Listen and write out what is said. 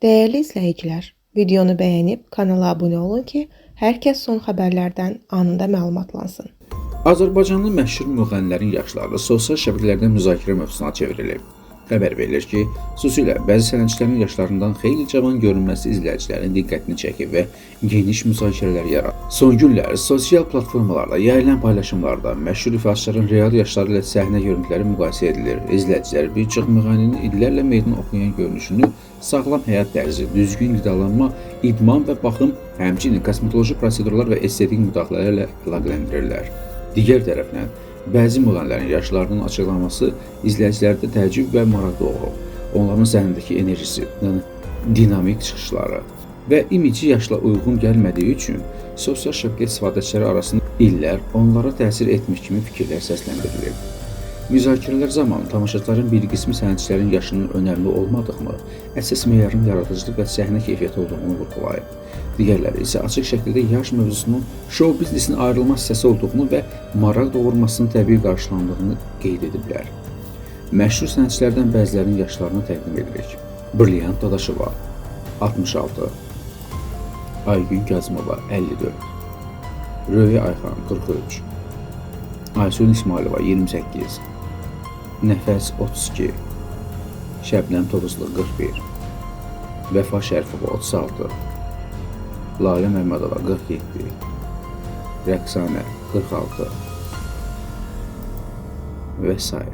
Değerli izləyicilər, videonu bəyənib kanala abunə olun ki, hər kəs son xəbərlərdən anında məlumatlansın. Azərbaycanlı məşhur müğənnilərin yaşları sosial şəbəkələrdə müzakirə mövzusuna çevrilib. Xəbər verilir ki, xüsusilə bəzi sənətçilərin yaşlarından xeyli cavan görünməsi izləyicilərin diqqətini çəkib və geniş müzakirələr yaratıb. Son günlər sosial platformalarda yayılan paylaşımlarda məşhur ifaçıların real yaşları ilə səhnə görüntüləri müqayisə edilir. İzləyicilər bir çox müğənninin illərlə meydan oxuyan görünüşünü, sağlam həyat tərzi, düzgün qidalanma, idman və baxım, həmçinin kosmetoloji prosedurlar və estetik müdaxilələrlə əlaqələndirirlər. Digər tərəfdən, bəzi müğənnilərin yaşlarının açıqlanması izləyicilərdə təəccüb və maraq doğurur. Onların səhnədəki enerjisi, dinamik çıxışları və imici yaşla uyğun gəlmədiyi üçün sosial şəbəkə istifadəçiləri arasında illər onlara təsir etmiş kimi fikirlər səsləndirilir. Müzakirələr zamanı tamaşaçıların bir qismi sənətçilərin yaşının önəmli olmadığını, əsas meyarın yaradıcılıq və səhnə keyfiyyəti olduğunu vurğulayıb. Digərləri isə açıq şəkildə yaş mövzusunun şou biznesin ayrılmaz hissəsi olduğunu və maraq doğurmasının təbii qarşılandığını qeyd ediblər. Məşhur sənətçilərdən bəzilərinin yaşlarını təqdim edirik. Brilliant Dadaşova 66, Aygün Kazımova 54, Röya Ayxan 43, Aysun İsmailova 28, Nəfəs 32, Şəbnəm Tovuzlu 41, Vəfa Şərifova 36, Lalə Məmmədova 47, Rəqsanə 46 və s.